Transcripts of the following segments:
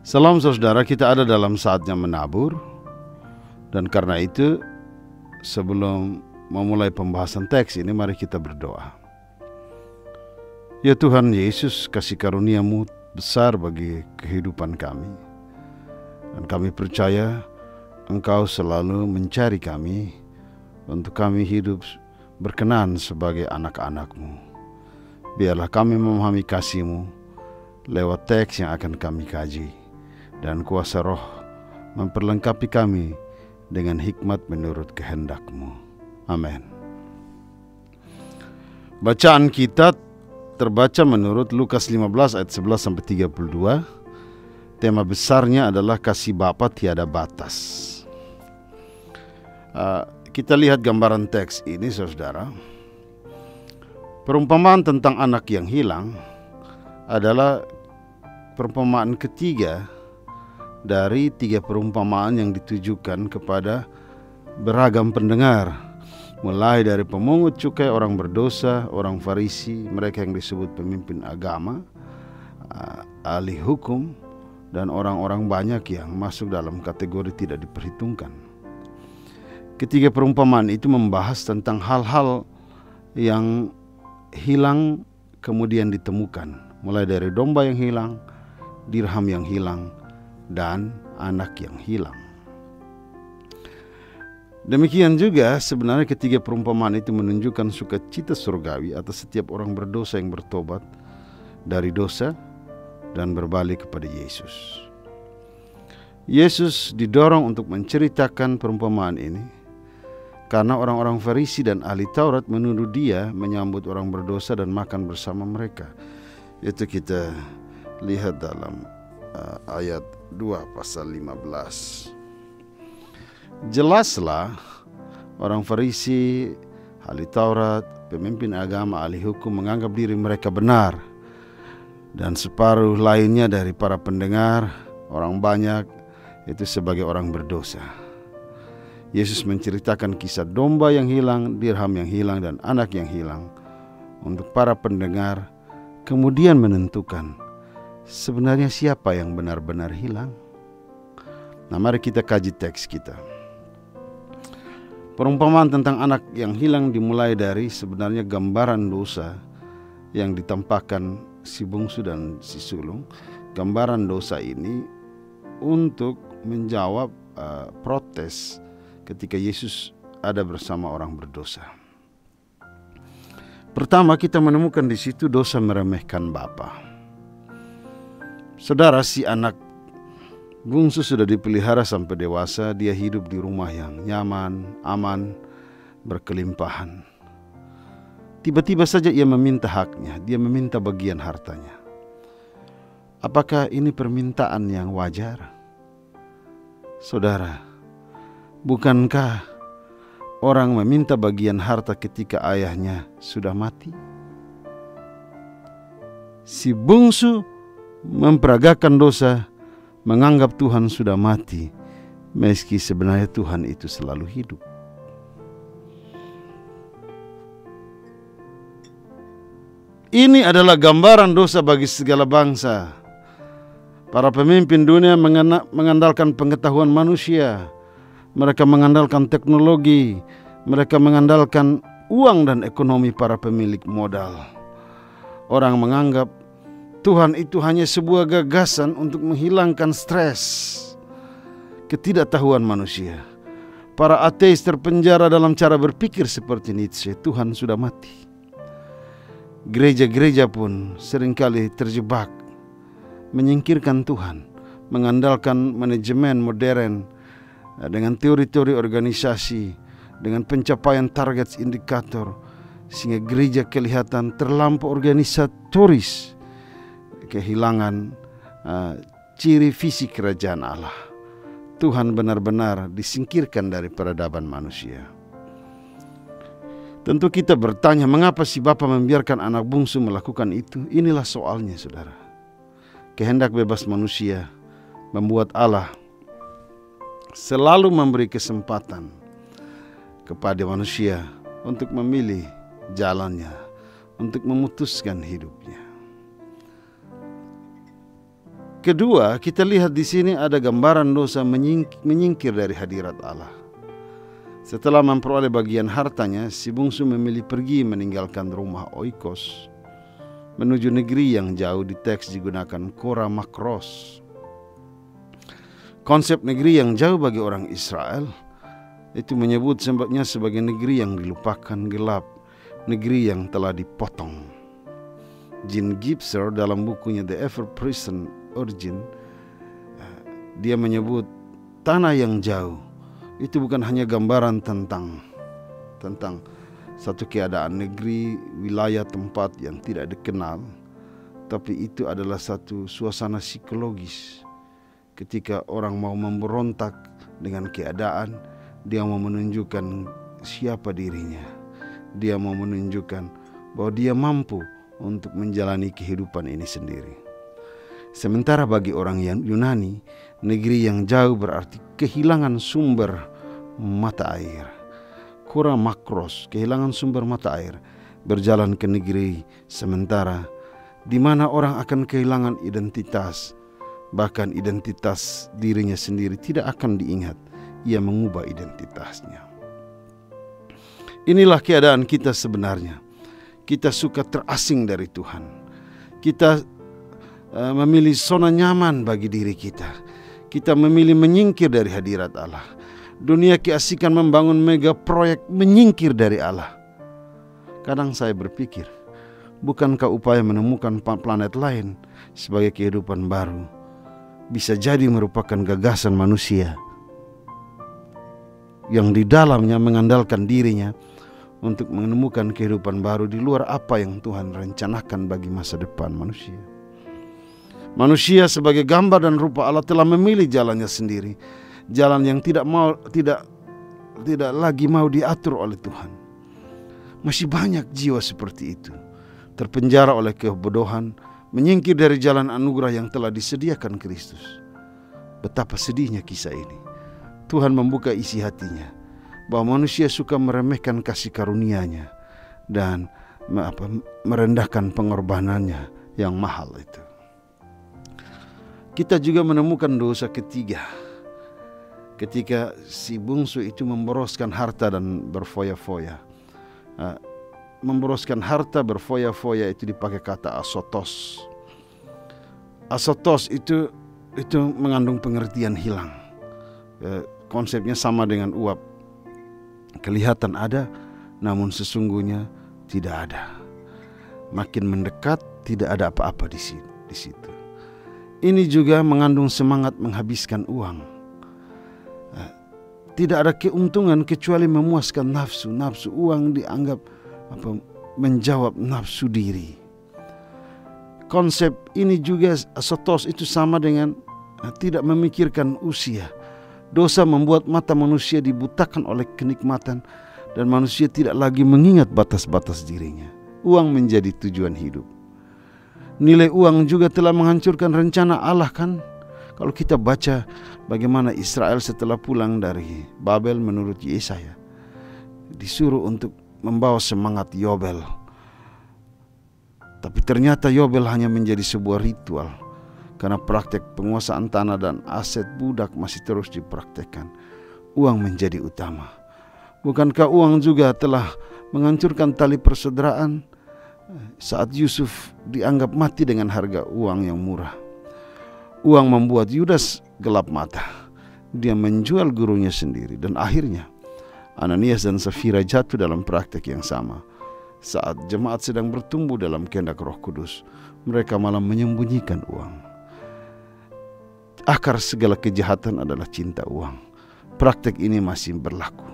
Salam saudara, kita ada dalam saatnya menabur. Dan karena itu, sebelum memulai pembahasan teks ini, mari kita berdoa. Ya Tuhan Yesus, kasih karunia-Mu besar bagi kehidupan kami. Dan kami percaya Engkau selalu mencari kami untuk kami hidup berkenan sebagai anak-anak-Mu. Biarlah kami memahami kasih-Mu lewat teks yang akan kami kaji. Dan kuasa roh memperlengkapi kami dengan hikmat menurut kehendak-Mu. Amin. Bacaan kita terbaca menurut Lukas 15 ayat 11-32. Tema besarnya adalah kasih Bapa tiada batas. Kita lihat gambaran teks ini, saudara. Perumpamaan tentang anak yang hilang adalah perumpamaan ketiga dari 3 perumpamaan yang ditujukan kepada beragam pendengar, mulai dari pemungut cukai, orang berdosa, orang Farisi, mereka yang disebut pemimpin agama, ahli hukum, dan orang-orang banyak yang masuk dalam kategori tidak diperhitungkan. Ketiga perumpamaan itu membahas tentang hal-hal yang hilang kemudian ditemukan, mulai dari domba yang hilang, dirham yang hilang, dan anak yang hilang. Demikian juga sebenarnya ketiga perumpamaan itu menunjukkan sukacita surgawi atas setiap orang berdosa yang bertobat dari dosa dan berbalik kepada Yesus. Yesus didorong untuk menceritakan perumpamaan ini karena orang-orang Farisi dan ahli Taurat menuduh Dia menyambut orang berdosa dan makan bersama mereka. Itu kita lihat dalam ayat 2 pasal 15. Jelaslah orang Farisi, ahli Taurat, pemimpin agama, ahli hukum menganggap diri mereka benar, dan separuh lainnya dari para pendengar, orang banyak, itu sebagai orang berdosa. Yesus menceritakan kisah domba yang hilang, dirham yang hilang, dan anak yang hilang untuk para pendengar, kemudian menentukan sebenarnya siapa yang benar-benar hilang. Nah, mari kita kaji teks kita. Perumpamaan tentang anak yang hilang dimulai dari sebenarnya gambaran dosa yang ditampakkan si bungsu dan si sulung. Gambaran dosa ini untuk menjawab protes ketika Yesus ada bersama orang berdosa. Pertama, kita menemukan di situ dosa meremehkan Bapa. Saudara, si anak bungsu sudah dipelihara sampai dewasa. Dia hidup di rumah yang nyaman, aman, berkelimpahan. Tiba-tiba saja ia meminta haknya. Dia meminta bagian hartanya. Apakah ini permintaan yang wajar? Saudara, bukankah orang meminta bagian harta ketika ayahnya sudah mati? Si bungsu memperagakan dosa, menganggap Tuhan sudah mati, meski sebenarnya Tuhan itu selalu hidup. Ini adalah gambaran dosa bagi segala bangsa. Para pemimpin dunia mengandalkan pengetahuan manusia, mereka mengandalkan teknologi, mereka mengandalkan uang dan ekonomi para pemilik modal. Orang menganggap Tuhan itu hanya sebuah gagasan untuk menghilangkan stres, ketidaktahuan manusia. Para ateis terpenjara dalam cara berpikir seperti Nietzsche, Tuhan sudah mati. Gereja-gereja pun seringkali terjebak menyingkirkan Tuhan, mengandalkan manajemen modern dengan teori-teori organisasi, dengan pencapaian target indikator, sehingga gereja kelihatan terlampau organisatoris, kehilangan ciri visi kerajaan Allah. Tuhan benar-benar disingkirkan dari peradaban manusia. Tentu kita bertanya, mengapa si Bapa membiarkan anak bungsu melakukan itu? Inilah soalnya, saudara. Kehendak bebas manusia membuat Allah selalu memberi kesempatan kepada manusia untuk memilih jalannya, untuk memutuskan hidupnya. Kedua, kita lihat di sini ada gambaran dosa menyingkir dari hadirat Allah. Setelah memperoleh bagian hartanya, si bungsu memilih pergi meninggalkan rumah oikos menuju negeri yang jauh. Di teks digunakan kora makros. Konsep negeri yang jauh bagi orang Israel itu menyebut sebabnya sebagai negeri yang dilupakan, gelap, negeri yang telah dipotong. Gene Gibson dalam bukunya The Ever-Present Origin, dia menyebut tanah yang jauh itu bukan hanya gambaran tentang satu keadaan negeri, wilayah, tempat yang tidak dikenal, tapi itu adalah satu suasana psikologis. Ketika orang mau memberontak dengan keadaan, dia mau menunjukkan siapa dirinya. Dia mau menunjukkan bahwa dia mampu untuk menjalani kehidupan ini sendiri. Sementara bagi orang Yunani, negeri yang jauh berarti kehilangan sumber mata air. Kora makros, kehilangan sumber mata air, berjalan ke negeri sementara di mana orang akan kehilangan identitas. Bahkan identitas dirinya sendiri tidak akan diingat. Ia mengubah identitasnya. Inilah keadaan kita sebenarnya. Kita suka terasing dari Tuhan. Kita memilih zona nyaman bagi diri kita. Kita memilih menyingkir dari hadirat Allah. Dunia keasikan membangun mega proyek menyingkir dari Allah. Kadang saya berpikir, bukankah upaya menemukan planet lain sebagai kehidupan baru bisa jadi merupakan gagasan manusia yang di dalamnya mengandalkan dirinya untuk menemukan kehidupan baru di luar apa yang Tuhan rencanakan bagi masa depan manusia. Manusia sebagai gambar dan rupa Allah telah memilih jalannya sendiri, jalan yang tidak lagi mau diatur oleh Tuhan. Masih banyak jiwa seperti itu, terpenjara oleh kebodohan, menyingkir dari jalan anugerah yang telah disediakan Kristus. Betapa sedihnya kisah ini. Tuhan membuka isi hatinya bahwa manusia suka meremehkan kasih karunia-Nya dan merendahkan pengorbanannya yang mahal itu. Kita juga menemukan dosa ketiga. Ketika si bungsu itu memboroskan harta dan berfoya-foya. Memboroskan harta berfoya-foya itu dipakai kata asotos. Asotos itu mengandung pengertian hilang. Konsepnya sama dengan uap. Kelihatan ada, namun sesungguhnya tidak ada. Makin mendekat, tidak ada apa-apa di situ. Ini juga mengandung semangat menghabiskan uang. Tidak ada keuntungan kecuali memuaskan nafsu. Nafsu uang dianggap menjawab nafsu diri. Konsep ini juga asotos itu sama dengan tidak memikirkan usia. Dosa membuat mata manusia dibutakan oleh kenikmatan dan manusia tidak lagi mengingat batas-batas dirinya. Uang menjadi tujuan hidup. Nilai uang juga telah menghancurkan rencana Allah kan? Kalau kita baca bagaimana Israel setelah pulang dari Babel menurut Yesaya, disuruh untuk membawa semangat Yobel. Tapi ternyata Yobel hanya menjadi sebuah ritual. Karena praktek penguasaan tanah dan aset budak masih terus dipraktekkan. Uang menjadi utama. Bukankah uang juga telah menghancurkan tali persaudaraan saat Yusuf dianggap mati dengan harga uang yang murah? Uang membuat Yudas gelap mata. Dia menjual gurunya sendiri dan akhirnya Ananias dan Safira jatuh dalam praktek yang sama. Saat jemaat sedang bertumbuh dalam kehendak Roh Kudus, mereka malah menyembunyikan uang. Akar segala kejahatan adalah cinta uang. Praktek ini masih berlaku.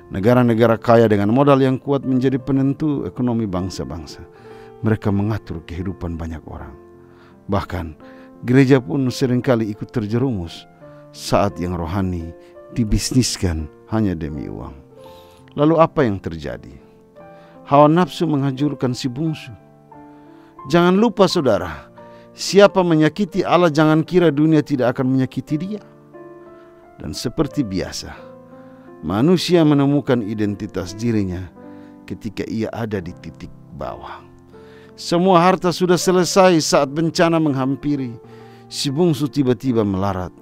Negara-negara kaya dengan modal yang kuat menjadi penentu ekonomi bangsa-bangsa. Mereka mengatur kehidupan banyak orang. Bahkan gereja pun seringkali ikut terjerumus saat yang rohani dibisniskan hanya demi uang. Lalu apa yang terjadi? Hawa nafsu menghancurkan si bungsu. Jangan lupa saudara, siapa menyakiti Allah jangan kira dunia tidak akan menyakiti dia. Dan seperti biasa, manusia menemukan identitas dirinya ketika ia ada di titik bawah. Semua harta sudah selesai saat bencana menghampiri. Si bungsu tiba-tiba melarat.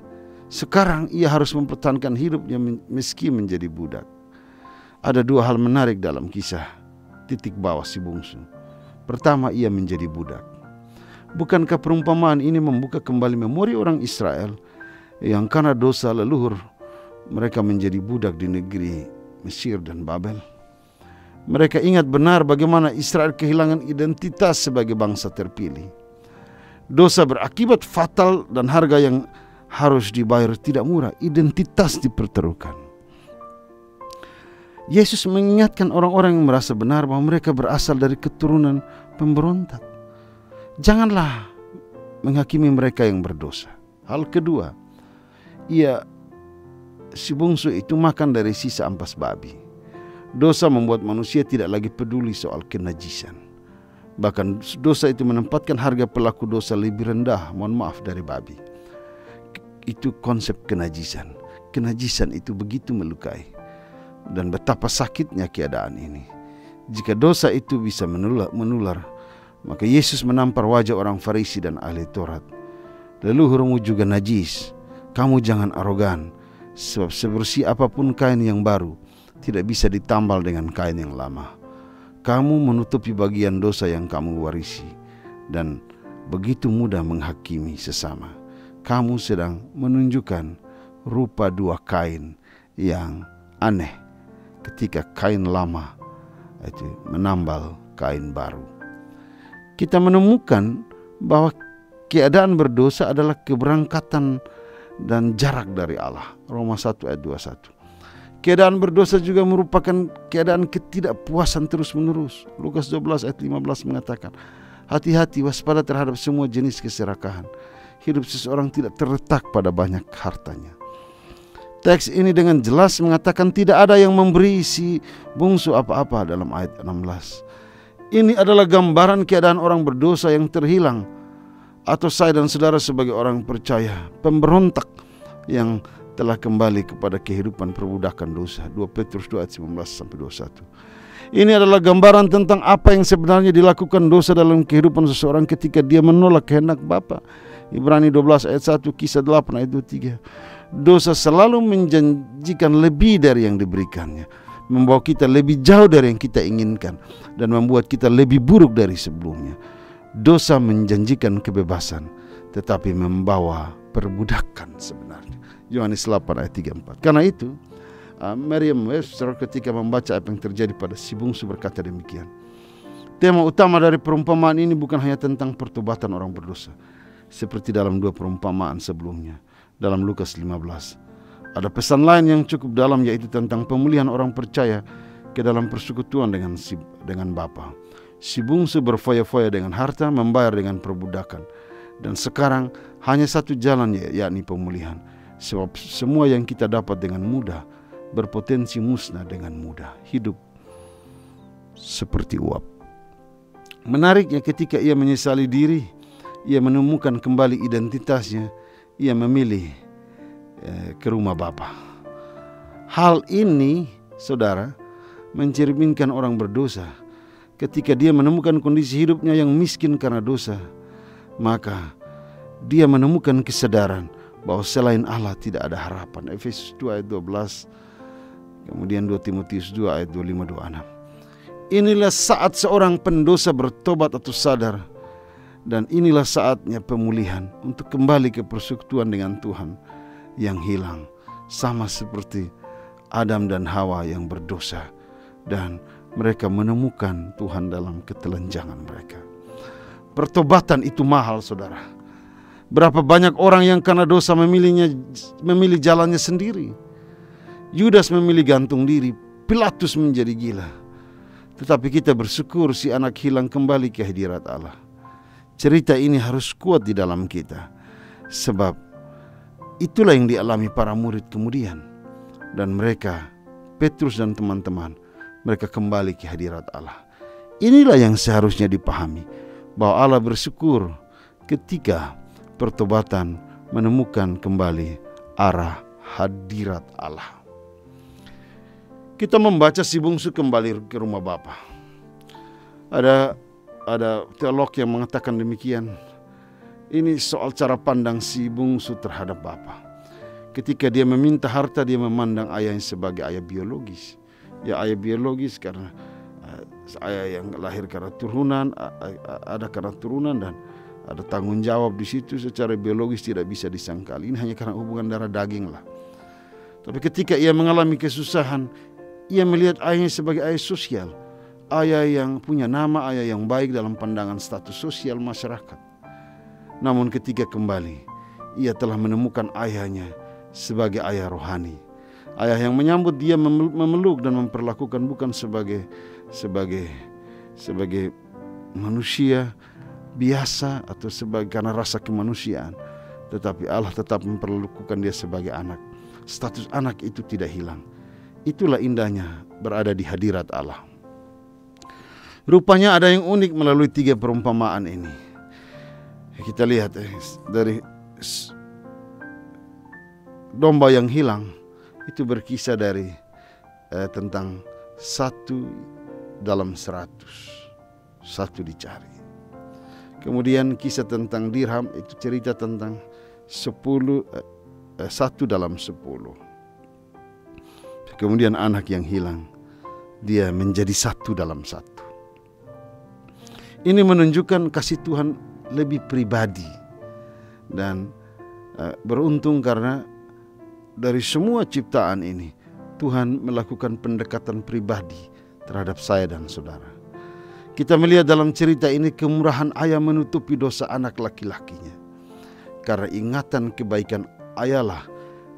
Sekarang ia harus mempertahankan hidupnya meski menjadi budak. Ada dua hal menarik dalam kisah titik bawah si bungsu. Pertama, ia menjadi budak. Bukankah perumpamaan ini membuka kembali memori orang Israel yang karena dosa leluhur mereka menjadi budak di negeri Mesir dan Babel? Mereka ingat benar bagaimana Israel kehilangan identitas sebagai bangsa terpilih. Dosa berakibat fatal dan harga yang harus dibayar tidak murah. Identitas dipertaruhkan. Yesus mengingatkan orang-orang yang merasa benar bahwa mereka berasal dari keturunan pemberontak. Janganlah menghakimi mereka yang berdosa. Hal kedua, si bungsu itu makan dari sisa ampas babi. Dosa membuat manusia tidak lagi peduli soal kenajisan. Bahkan dosa itu menempatkan harga pelaku dosa lebih rendah, dari babi. Itu konsep kenajisan. Kenajisan itu begitu melukai. Dan betapa sakitnya keadaan ini. Jika dosa itu bisa menular, maka Yesus menampar wajah orang Farisi dan ahli Taurat. Leluhurmu juga najis. Kamu jangan arogan, sebab sebersih apapun kain yang baru tidak bisa ditambal dengan kain yang lama. Kamu menutupi bagian dosa yang kamu warisi dan begitu mudah menghakimi sesama. Kamu sedang menunjukkan rupa dua kain yang aneh ketika kain lama itu menambal kain baru. Kita menemukan bahwa keadaan berdosa adalah keberangkatan dan jarak dari Allah. Roma 1 ayat 21. Keadaan berdosa juga merupakan keadaan ketidakpuasan terus-menerus. Lukas 12 ayat 15 mengatakan, hati-hati, waspada terhadap semua jenis keserakahan. Hidup seseorang tidak terletak pada banyak hartanya. Teks ini dengan jelas mengatakan tidak ada yang memberi si bungsu apa-apa dalam ayat 16. Ini adalah gambaran keadaan orang berdosa yang terhilang, atau saya dan saudara sebagai orang percaya, pemberontak yang telah kembali kepada kehidupan perbudakan dosa. 2 Petrus 2 ayat 19-21. Ini adalah gambaran tentang apa yang sebenarnya dilakukan dosa dalam kehidupan seseorang ketika dia menolak kehendak Bapa. Ibrani 12 ayat 1, Kisah 8 ayat 23. Dosa selalu menjanjikan lebih dari yang diberikannya, membawa kita lebih jauh dari yang kita inginkan, dan membuat kita lebih buruk dari sebelumnya. Dosa menjanjikan kebebasan, tetapi membawa perbudakan sebenarnya. Yohanes 8 ayat 34. Karena itu Merriam-Webster ketika membaca apa yang terjadi pada si bungsu berkata demikian. Tema utama dari perumpamaan ini bukan hanya tentang pertobatan orang berdosa, seperti dalam dua perumpamaan sebelumnya. Dalam Lukas 15 ada pesan lain yang cukup dalam, yaitu tentang pemulihan orang percaya ke dalam persekutuan dengan Bapa. Si bungsu berfoya-foya dengan harta, membayar dengan perbudakan, dan sekarang hanya satu jalan, yakni pemulihan. Sebab semua yang kita dapat dengan mudah berpotensi musnah dengan mudah. Hidup seperti uap. Menariknya, ketika ia menyesali diri, ia menemukan kembali identitasnya. Ia memilih ke rumah Bapa. Hal ini, saudara, mencerminkan orang berdosa. Ketika dia menemukan kondisi hidupnya yang miskin karena dosa, maka dia menemukan kesadaran bahwa selain Allah tidak ada harapan. Efesus 2 ayat 12, kemudian 2 Timotius 2 ayat 25-26. Inilah saat seorang pendosa bertobat atau sadar, dan inilah saatnya pemulihan untuk kembali ke persekutuan dengan Tuhan yang hilang, sama seperti Adam dan Hawa yang berdosa dan mereka menemukan Tuhan dalam ketelanjangan mereka. Pertobatan itu mahal, saudara. Berapa banyak orang yang karena dosa memilih jalannya sendiri. Yudas memilih gantung diri, Pilatus menjadi gila. Tetapi kita bersyukur si anak hilang kembali ke hadirat Allah. Cerita ini harus kuat di dalam kita, sebab itulah yang dialami para murid kemudian. Dan mereka, Petrus dan teman-teman, mereka kembali ke hadirat Allah. Inilah yang seharusnya dipahami, bahwa Allah bersyukur ketika pertobatan menemukan kembali arah hadirat Allah. Kita membaca si bungsu kembali ke rumah Bapa. Ada teolog yang mengatakan demikian. Ini soal cara pandang si bungsu terhadap bapa. Ketika dia meminta harta, dia memandang ayahnya sebagai ayah biologis. Ya, ayah biologis karena ayah yang lahir karena turunan, ada karena turunan dan ada tanggung jawab di situ. Secara biologis tidak bisa disangkali. Ini hanya karena hubungan darah daging lah. Tapi ketika ia mengalami kesusahan, ia melihat ayahnya sebagai ayah sosial, ayah yang punya nama, ayah yang baik dalam pandangan status sosial masyarakat. Namun ketika kembali, ia telah menemukan ayahnya sebagai ayah rohani, ayah yang menyambut dia, memeluk dan memperlakukan bukan sebagai manusia biasa atau sebagai karena rasa kemanusiaan, tetapi Allah tetap memperlakukan dia sebagai anak. Status anak itu tidak hilang. Itulah indahnya berada di hadirat Allah. Rupanya ada yang unik melalui 3 perumpamaan ini. Kita lihat dari domba yang hilang itu berkisah dari tentang 1 dalam 100, 1 dicari. Kemudian kisah tentang dirham itu cerita tentang 1 dalam 10. Kemudian anak yang hilang, dia menjadi 1 dalam 1. Ini menunjukkan kasih Tuhan lebih pribadi. Dan beruntung karena dari semua ciptaan ini Tuhan melakukan pendekatan pribadi terhadap saya dan saudara. Kita melihat dalam cerita ini kemurahan ayah menutupi dosa anak laki-lakinya. Karena ingatan kebaikan ayahlah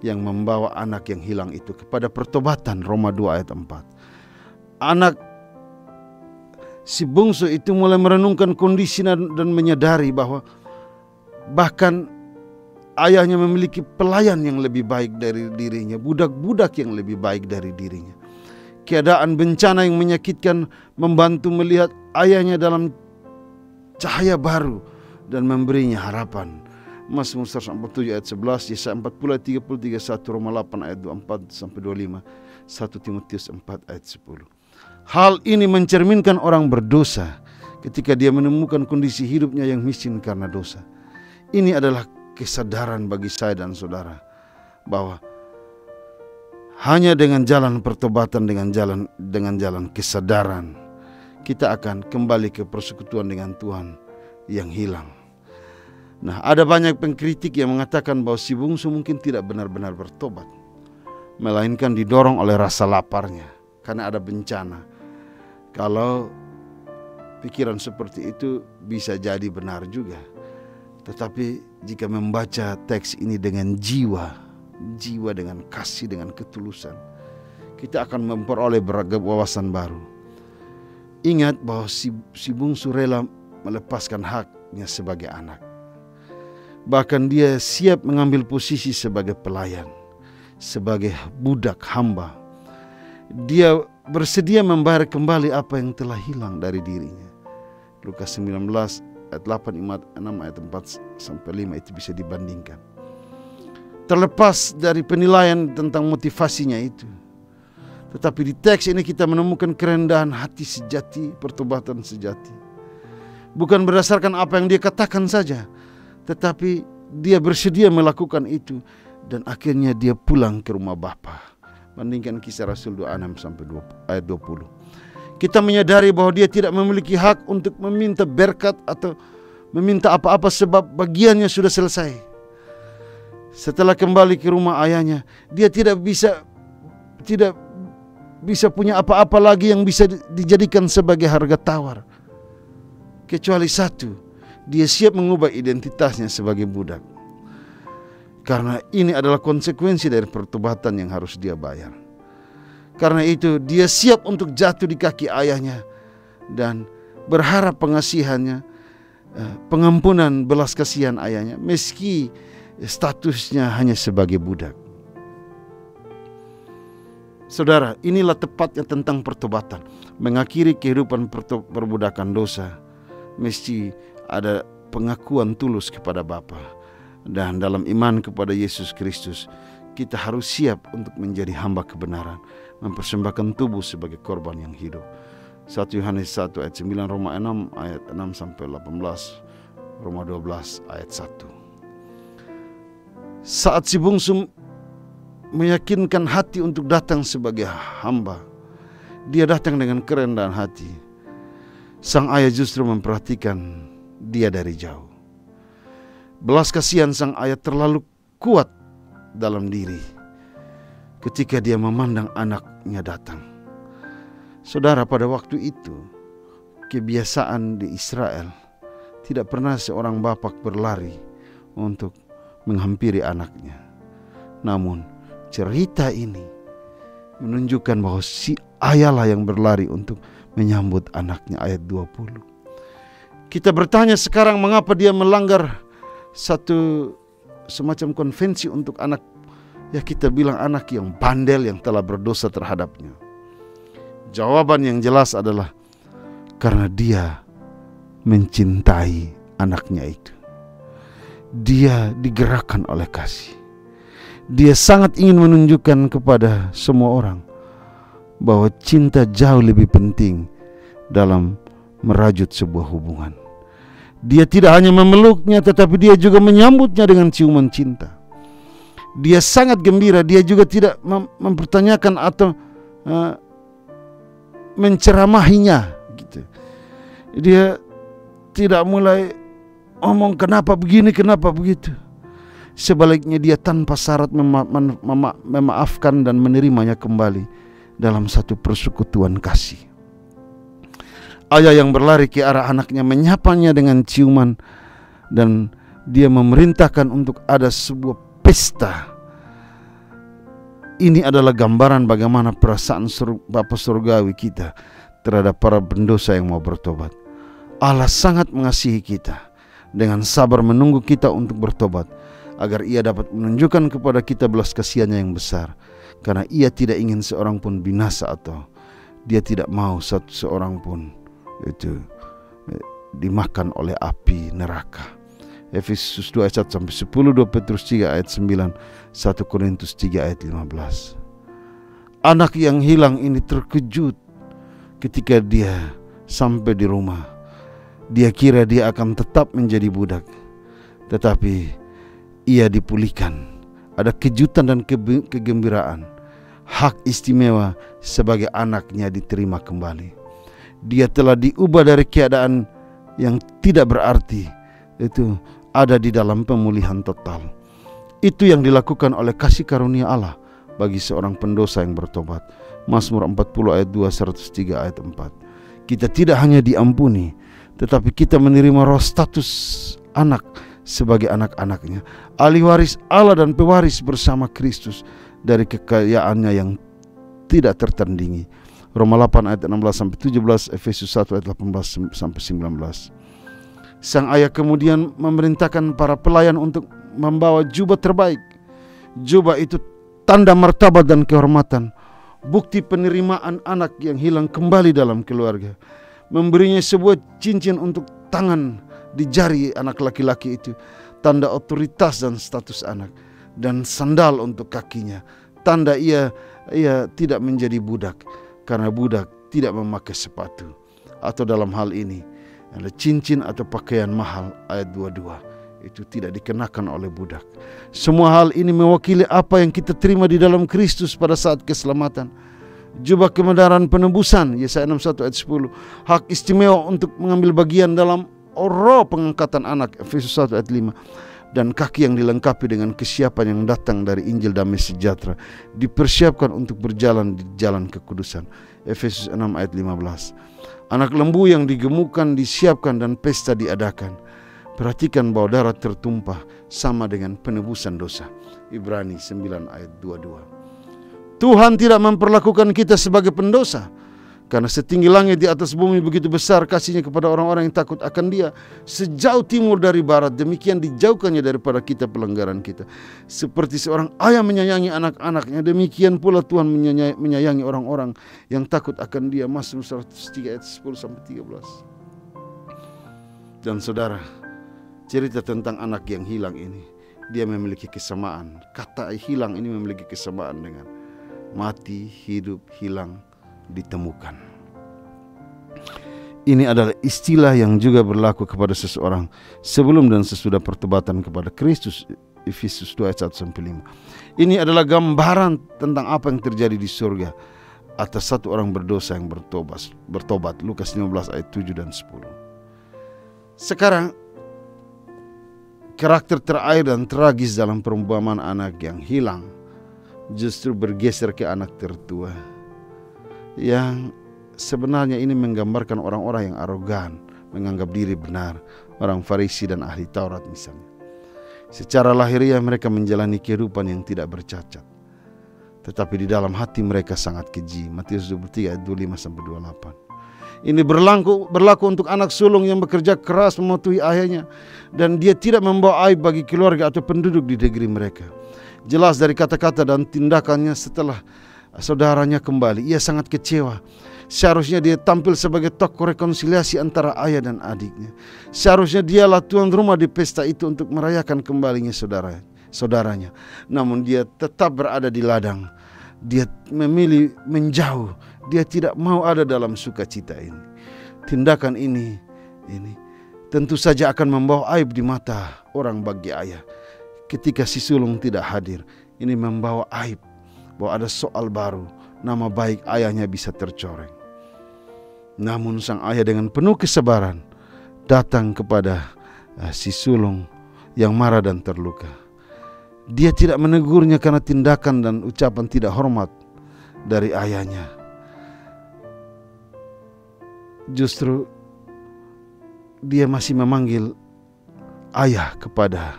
yang membawa anak yang hilang itu kepada pertobatan. Roma 2 ayat 4. Anak si bungsu itu mulai merenungkan kondisi dan menyadari bahwa bahkan ayahnya memiliki pelayan yang lebih baik dari dirinya, budak-budak yang lebih baik dari dirinya. Keadaan bencana yang menyakitkan membantu melihat ayahnya dalam cahaya baru dan memberinya harapan. Mazmur 147 ayat 11, Yesaya 40 ayat 33, 1 Roma 8 ayat 24 sampai 25, 1 Timotius 4 ayat 10. Hal ini mencerminkan orang berdosa ketika dia menemukan kondisi hidupnya yang miskin karena dosa. Ini adalah kesadaran bagi saya dan saudara bahwa hanya dengan jalan pertobatan, dengan jalan kesadaran, kita akan kembali ke persekutuan dengan Tuhan yang hilang. Nah, ada banyak pengkritik yang mengatakan bahwa si bungsu mungkin tidak benar-benar bertobat, melainkan didorong oleh rasa laparnya karena ada bencana. Kalau pikiran seperti itu bisa jadi benar juga. Tetapi jika membaca teks ini dengan jiwa dengan kasih, dengan ketulusan, kita akan memperoleh beragam wawasan baru. Ingat bahwa si bungsu rela melepaskan haknya sebagai anak. Bahkan dia siap mengambil posisi sebagai pelayan, sebagai budak hamba. Dia bersedia membayar kembali apa yang telah hilang dari dirinya. Lukas 19 ayat 8, 6 ayat 4 sampai 5 itu bisa dibandingkan. Terlepas dari penilaian tentang motivasinya itu, tetapi di teks ini kita menemukan kerendahan hati sejati, pertobatan sejati. Bukan berdasarkan apa yang dia katakan saja, tetapi dia bersedia melakukan itu dan akhirnya dia pulang ke rumah Bapa. Bandingkan Kisah Rasul 26 sampai ayat 20. Kita menyadari bahwa dia tidak memiliki hak untuk meminta berkat atau meminta apa-apa sebab bagiannya sudah selesai. Setelah kembali ke rumah ayahnya, dia tidak bisa punya apa-apa lagi yang bisa dijadikan sebagai harga tawar. Kecuali satu, dia siap mengubah identitasnya sebagai budak. Karena ini adalah konsekuensi dari pertobatan yang harus dia bayar. Karena itu dia siap untuk jatuh di kaki ayahnya dan berharap pengasihannya, pengampunan belas kasihan ayahnya, meski statusnya hanya sebagai budak. Saudara, inilah tepatnya tentang pertobatan. Mengakhiri kehidupan perbudakan dosa, mesti ada pengakuan tulus kepada Bapa. Dan dalam iman kepada Yesus Kristus, kita harus siap untuk menjadi hamba kebenaran, mempersembahkan tubuh sebagai korban yang hidup. 1 Yohanes 1 ayat 9, Roma 6 ayat 6 sampai 18, Roma 12 ayat 1. Saat si bungsu meyakinkan hati untuk datang sebagai hamba, dia datang dengan kerendahan hati. Sang ayah justru memperhatikan dia dari jauh. Belas kasihan sang ayah terlalu kuat dalam diri ketika dia memandang anaknya datang. Saudara, pada waktu itu kebiasaan di Israel tidak pernah seorang bapak berlari untuk menghampiri anaknya. Namun cerita ini menunjukkan bahwa si ayahlah yang berlari untuk menyambut anaknya. Ayat 20. Kita bertanya sekarang, mengapa dia melanggar satu semacam konvensi untuk anak, ya kita bilang anak yang bandel, yang telah berdosa terhadapnya. Jawaban yang jelas adalah karena dia mencintai anaknya itu. Dia digerakkan oleh kasih. Dia sangat ingin menunjukkan kepada semua orang bahwa cinta jauh lebih penting dalam merajut sebuah hubungan. Dia tidak hanya memeluknya, tetapi dia juga menyambutnya dengan ciuman cinta. Dia sangat gembira. Dia juga tidak mempertanyakan atau menceramahinya gitu. Dia tidak mulai omong kenapa begini, kenapa begitu. Sebaliknya dia tanpa syarat memaafkan dan menerimanya kembali dalam satu persekutuan kasih. Ayah yang berlari ke arah anaknya menyapanya dengan ciuman, dan dia memerintahkan untuk ada sebuah pesta. Ini adalah gambaran bagaimana perasaan Bapa Surgawi kita terhadap para pendosa yang mau bertobat. Allah sangat mengasihi kita, dengan sabar menunggu kita untuk bertobat, agar Ia dapat menunjukkan kepada kita belas kasihannya yang besar. Karena Ia tidak ingin seorang pun binasa, atau Dia tidak mau seorang pun itu dimakan oleh api neraka. Efesus 2 ayat 1 sampai 10, 2 Petrus 3 ayat 9, 1 Korintus 3 ayat 15. Anak yang hilang ini terkejut ketika dia sampai di rumah. Dia kira dia akan tetap menjadi budak, tetapi ia dipulihkan. Ada kejutan dan kegembiraan. Hak istimewa sebagai anaknya diterima kembali. Dia telah diubah dari keadaan yang tidak berarti, itu ada di dalam pemulihan total. Itu yang dilakukan oleh kasih karunia Allah bagi seorang pendosa yang bertobat. Mazmur 40 ayat 2, 103 ayat 4. Kita tidak hanya diampuni, tetapi kita menerima roh status anak sebagai anak-anaknya, ahli waris Allah dan pewaris bersama Kristus dari kekayaannya yang tidak tertandingi. Roma 8 ayat 16 sampai 17, Efesus 1 ayat 18 sampai 19. Sang ayah kemudian memerintahkan para pelayan untuk membawa jubah terbaik. Jubah itu tanda martabat dan kehormatan, bukti penerimaan anak yang hilang kembali dalam keluarga. Memberinya sebuah cincin untuk tangan di jari anak laki-laki itu, tanda otoritas dan status anak, dan sandal untuk kakinya, tanda ia tidak menjadi budak, karena budak tidak memakai sepatu. Atau dalam hal ini ada cincin atau pakaian mahal, ayat 22, itu tidak dikenakan oleh budak. Semua hal ini mewakili apa yang kita terima di dalam Kristus pada saat keselamatan. Jubah kebenaran penebusan, Yesaya 61 ayat 10. Hak istimewa untuk mengambil bagian dalam roh pengangkatan anak, Efesus 1 ayat 5. Dan kaki yang dilengkapi dengan kesiapan yang datang dari Injil damai sejahtera, dipersiapkan untuk berjalan di jalan kekudusan, Efesus 6 ayat 15. Anak lembu yang digemukkan disiapkan dan pesta diadakan. Perhatikan bahwa darah tertumpah sama dengan penebusan dosa, Ibrani 9 ayat 22. Tuhan tidak memperlakukan kita sebagai pendosa, karena setinggi langit di atas bumi begitu besar kasihnya kepada orang-orang yang takut akan Dia. Sejauh timur dari barat, demikian dijauhkannya daripada kita pelanggaran kita. Seperti seorang ayah menyayangi anak-anaknya, demikian pula Tuhan menyayangi orang-orang yang takut akan Dia. Mazmur 103 ayat 10 sampai 13. Dan saudara, cerita tentang anak yang hilang ini, dia memiliki kesamaan. Kata hilang ini memiliki kesamaan dengan mati, hidup, hilang, ditemukan. Ini adalah istilah yang juga berlaku kepada seseorang sebelum dan sesudah pertobatan kepada Kristus. Efesus 2 ayat 1-5. Ini adalah gambaran tentang apa yang terjadi di surga atas satu orang berdosa yang bertobat. Lukas 15 ayat 7 dan 10. Sekarang, karakter terakhir dan tragis dalam perumpamaan anak yang hilang justru bergeser ke anak tertua, yang sebenarnya ini menggambarkan orang-orang yang arogan, menganggap diri benar, orang Farisi dan ahli Taurat misalnya. Secara lahiriah mereka menjalani kehidupan yang tidak bercacat, tetapi di dalam hati mereka sangat keji. Matius 23 ayat 25-28. Ini berlaku untuk anak sulung yang bekerja keras mematuhi ayahnya, dan dia tidak membawa aib bagi keluarga atau penduduk di negeri mereka. Jelas dari kata-kata dan tindakannya setelah saudaranya kembali, ia sangat kecewa. Seharusnya dia tampil sebagai tokoh rekonsiliasi antara ayah dan adiknya. Seharusnya dialah tuan rumah di pesta itu untuk merayakan kembalinya saudaranya. Namun dia tetap berada di ladang. Dia memilih menjauh. Dia tidak mau ada dalam sukacita ini. Tindakan ini tentu saja akan membawa aib di mata orang bagi ayah. Ketika si sulung tidak hadir, ini membawa aib bahwa ada soal baru, nama baik ayahnya bisa tercoreng. Namun sang ayah dengan penuh kesabaran datang kepada si sulung yang marah dan terluka. Dia tidak menegurnya karena tindakan dan ucapan tidak hormat dari ayahnya. Justru dia masih memanggil ayah kepada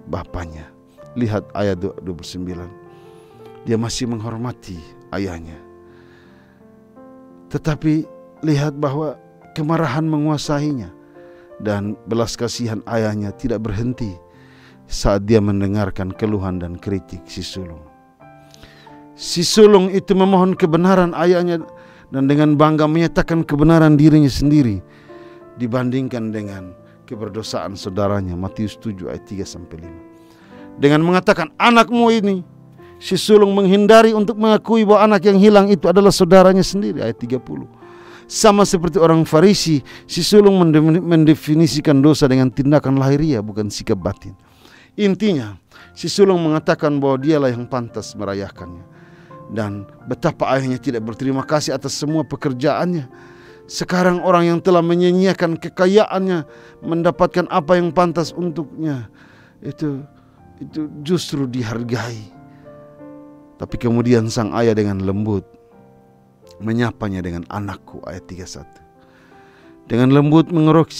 bapaknya. Lihat ayat 29. Dia masih menghormati ayahnya. Tetapi lihat bahwa kemarahan menguasainya, dan belas kasihan ayahnya tidak berhenti saat dia mendengarkan keluhan dan kritik si sulung. Si sulung itu memohon kebenaran ayahnya dan dengan bangga menyatakan kebenaran dirinya sendiri dibandingkan dengan keberdosaan saudaranya. Matius 7 ayat 3-5. Dengan mengatakan anakmu ini, si sulung menghindari untuk mengakui bahwa anak yang hilang itu adalah saudaranya sendiri. Ayat 30. Sama seperti orang Farisi, si sulung mendefinisikan dosa dengan tindakan lahiriah, bukan sikap batin. Intinya, si sulung mengatakan bahwa dialah yang pantas merayakannya, dan betapa ayahnya tidak berterima kasih atas semua pekerjaannya. Sekarang orang yang telah menyia-nyiakan kekayaannya mendapatkan apa yang pantas untuknya, itu justru dihargai. Tapi kemudian sang ayah dengan lembut menyapanya dengan anakku, ayat 31. Dengan lembut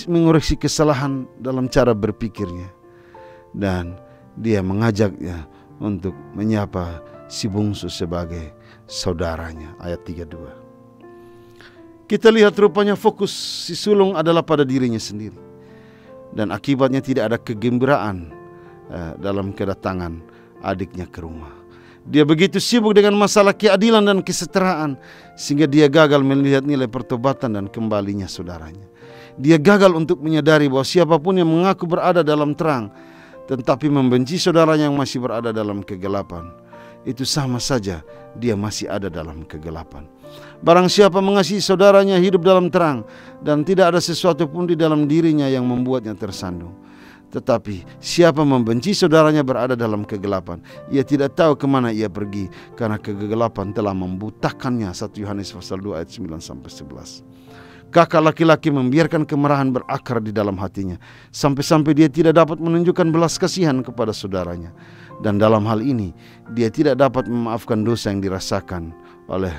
mengoreksi kesalahan dalam cara berpikirnya, dan dia mengajaknya untuk menyapa si bungsu sebagai saudaranya, ayat 32. Kita lihat rupanya fokus si sulung adalah pada dirinya sendiri, dan akibatnya tidak ada kegembiraan dalam kedatangan adiknya ke rumah. Dia begitu sibuk dengan masalah keadilan dan kesetaraan sehingga dia gagal melihat nilai pertobatan dan kembalinya saudaranya. Dia gagal untuk menyadari bahwa siapapun yang mengaku berada dalam terang tetapi membenci saudaranya yang masih berada dalam kegelapan, itu sama saja dia masih ada dalam kegelapan. Barang siapa mengasihi saudaranya hidup dalam terang, dan tidak ada sesuatu pun di dalam dirinya yang membuatnya tersandung. Tetapi siapa membenci saudaranya berada dalam kegelapan. Ia tidak tahu kemana ia pergi, karena kegelapan telah membutakannya. 1 Yohanes pasal 2 ayat 9-11. Kakak laki-laki membiarkan kemarahan berakar di dalam hatinya, sampai-sampai dia tidak dapat menunjukkan belas kasihan kepada saudaranya. Dan dalam hal ini dia tidak dapat memaafkan dosa yang dirasakan oleh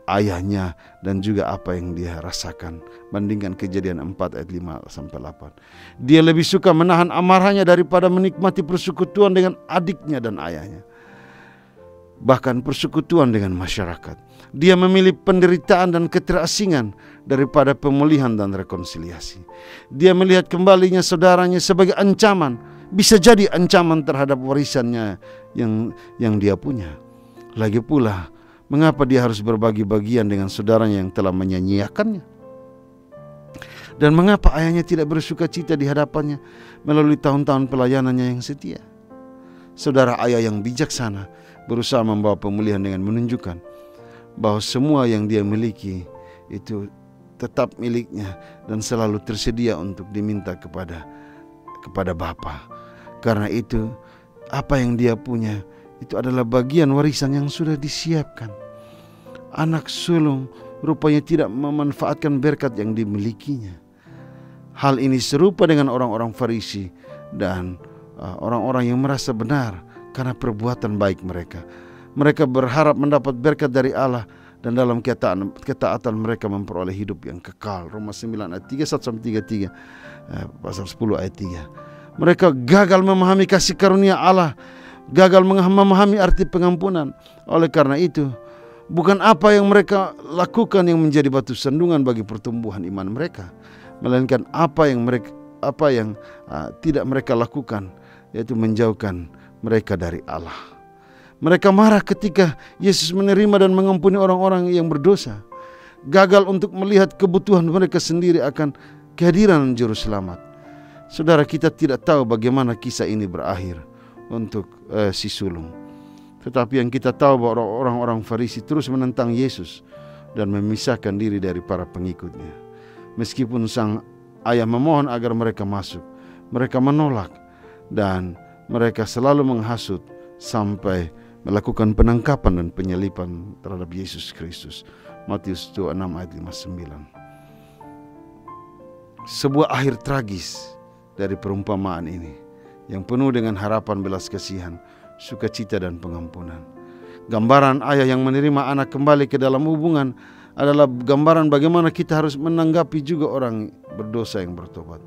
ayahnya dan juga apa yang dia rasakan. Bandingkan Kejadian 4 ayat 5-8. Dia lebih suka menahan amarahnya daripada menikmati persekutuan dengan adiknya dan ayahnya, bahkan persekutuan dengan masyarakat. Dia memilih penderitaan dan keterasingan daripada pemulihan dan rekonsiliasi. Dia melihat kembalinya saudaranya sebagai ancaman, bisa jadi ancaman terhadap warisannya yang dia punya. Lagi pula, mengapa dia harus berbagi bagian dengan saudaranya yang telah menyanyiakannya? Dan mengapa ayahnya tidak bersuka cita di hadapannya melalui tahun-tahun pelayanannya yang setia? Saudara ayah yang bijaksana berusaha membawa pemulihan dengan menunjukkan bahwa semua yang dia miliki itu tetap miliknya dan selalu tersedia untuk diminta kepada Bapa. Karena itu apa yang dia punya itu adalah bagian warisan yang sudah disiapkan. Anak sulung rupanya tidak memanfaatkan berkat yang dimilikinya. Hal ini serupa dengan orang-orang Farisi dan orang-orang yang merasa benar karena perbuatan baik mereka. Mereka berharap mendapat berkat dari Allah dan dalam ketaatan mereka memperoleh hidup yang kekal. Roma 9 ayat 31-33, pasal 10 ayat 3. Mereka gagal memahami kasih karunia Allah, gagal memahami arti pengampunan. Oleh karena itu, bukan apa yang mereka lakukan yang menjadi batu sandungan bagi pertumbuhan iman mereka, melainkan apa yang tidak mereka lakukan, yaitu menjauhkan mereka dari Allah. Mereka marah ketika Yesus menerima dan mengampuni orang-orang yang berdosa, gagal untuk melihat kebutuhan mereka sendiri akan kehadiran Juru Selamat. Saudara, kita tidak tahu bagaimana kisah ini berakhir untuk si sulung. Tetapi yang kita tahu bahwa orang-orang Farisi terus menentang Yesus dan memisahkan diri dari para pengikutnya. Meskipun sang ayah memohon agar mereka masuk, mereka menolak dan mereka selalu menghasut sampai melakukan penangkapan dan penyaliban terhadap Yesus Kristus. Matius 26 ayat 59. Sebuah akhir tragis dari perumpamaan ini yang penuh dengan harapan belas kasihan, sukacita dan pengampunan. Gambaran ayah yang menerima anak kembali ke dalam hubungan adalah gambaran bagaimana kita harus menanggapi juga orang berdosa yang bertobat.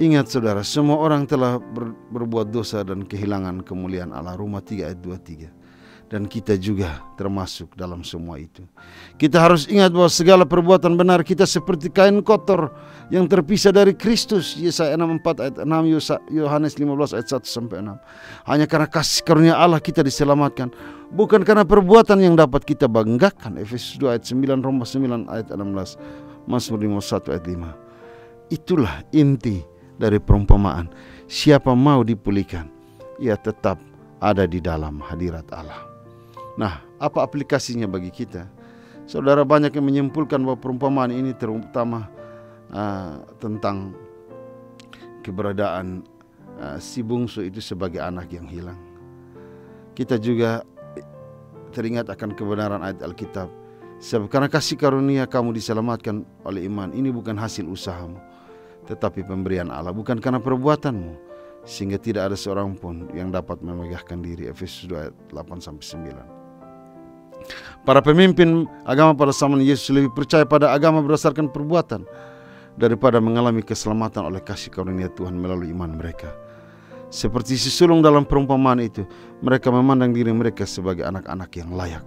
Ingat saudara, semua orang telah berbuat dosa dan kehilangan kemuliaan Allah. Roma 3 ayat 23. Dan kita juga termasuk dalam semua itu. Kita harus ingat bahwa segala perbuatan benar kita seperti kain kotor yang terpisah dari Kristus. Yesaya 64 ayat 6, Yohanes 15 ayat 1-6. Hanya karena kasih karunia Allah kita diselamatkan, bukan karena perbuatan yang dapat kita banggakan. Efesus 2 ayat 9, Roma 9 ayat 16, Mazmur 51 ayat 5. Itulah inti dari perumpamaan. Siapa mau dipulihkan, ia tetap ada di dalam hadirat Allah. Nah, apa aplikasinya bagi kita? Saudara, banyak yang menyimpulkan bahwa perumpamaan ini terutama tentang keberadaan si bungsu itu sebagai anak yang hilang. Kita juga teringat akan kebenaran ayat Alkitab. Sebab karena kasih karunia kamu diselamatkan oleh iman. Ini bukan hasil usahamu, tetapi pemberian Allah. Bukan karena perbuatanmu, sehingga tidak ada seorang pun yang dapat memegahkan diri. Efesus 2 ayat 8-9. Para pemimpin agama pada zaman Yesus lebih percaya pada agama berdasarkan perbuatan daripada mengalami keselamatan oleh kasih karunia Tuhan melalui iman mereka. Seperti si sulung dalam perumpamaan itu, mereka memandang diri mereka sebagai anak-anak yang layak.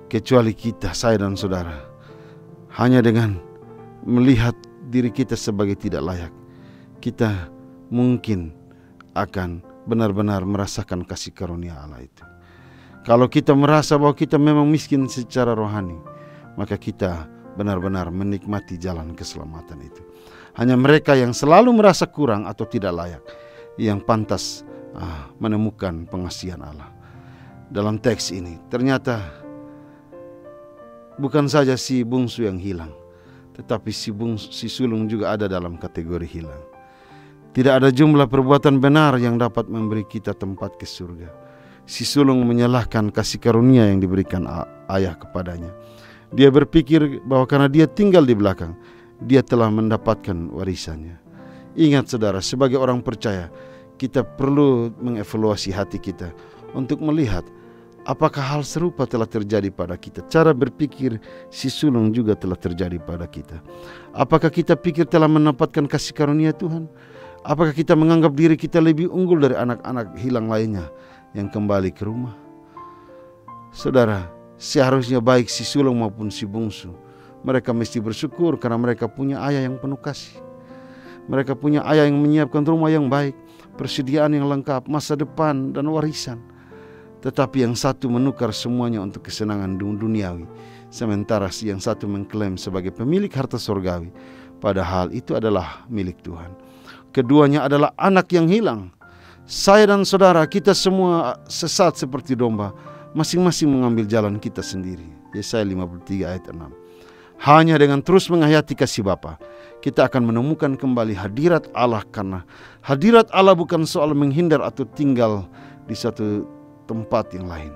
Kecuali kita, saya dan saudara, hanya dengan melihat diri kita sebagai tidak layak, kita mungkin akan benar-benar merasakan kasih karunia Allah itu. Kalau kita merasa bahwa kita memang miskin secara rohani, maka kita benar-benar menikmati jalan keselamatan itu. Hanya mereka yang selalu merasa kurang atau tidak layak yang pantas menemukan pengasihan Allah. Dalam teks ini ternyata bukan saja si bungsu yang hilang, tetapi si sulung juga ada dalam kategori hilang. Tidak ada jumlah perbuatan benar yang dapat memberi kita tempat ke surga. Si sulung menyalahkan kasih karunia yang diberikan ayah kepadanya. Dia berpikir bahwa karena dia tinggal di belakang, dia telah mendapatkan warisannya. Ingat saudara, sebagai orang percaya, kita perlu mengevaluasi hati kita untuk melihat apakah hal serupa telah terjadi pada kita. Cara berpikir si sulung juga telah terjadi pada kita. Apakah kita pikir telah mendapatkan kasih karunia Tuhan? Apakah kita menganggap diri kita lebih unggul dari anak-anak hilang lainnya yang kembali ke rumah? Saudara, seharusnya baik si sulung maupun si bungsu, mereka mesti bersyukur karena mereka punya ayah yang penuh kasih. Mereka punya ayah yang menyiapkan rumah yang baik, persediaan yang lengkap, masa depan dan warisan. Tetapi yang satu menukar semuanya untuk kesenangan duniawi, sementara si yang satu mengklaim sebagai pemilik harta surgawi, padahal itu adalah milik Tuhan. Keduanya adalah anak yang hilang. Saya dan saudara, kita semua sesat seperti domba, masing-masing mengambil jalan kita sendiri. Yesaya 53 ayat 6. Hanya dengan terus menghayati kasih Bapa, kita akan menemukan kembali hadirat Allah, karena hadirat Allah bukan soal menghindar atau tinggal di satu tempat yang lain,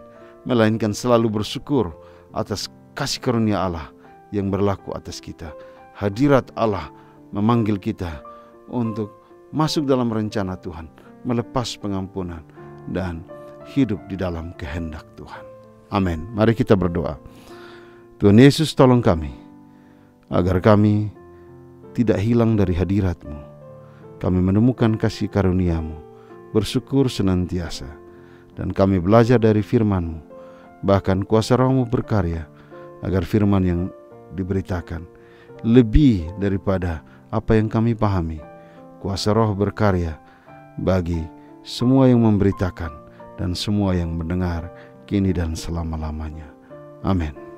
melainkan selalu bersyukur atas kasih karunia Allah yang berlaku atas kita. Hadirat Allah memanggil kita untuk masuk dalam rencana Tuhan, melepas pengampunan, dan hidup di dalam kehendak Tuhan. Amin. Mari kita berdoa. Tuhan Yesus, tolong kami agar kami tidak hilang dari hadirat-Mu. Kami menemukan kasih karunia-Mu, bersyukur senantiasa, dan kami belajar dari firman-Mu. Bahkan kuasa Roh-Mu berkarya agar firman yang diberitakan lebih daripada apa yang kami pahami. Kuasa Roh berkarya bagi semua yang memberitakan dan semua yang mendengar kini dan selama-lamanya. Amin.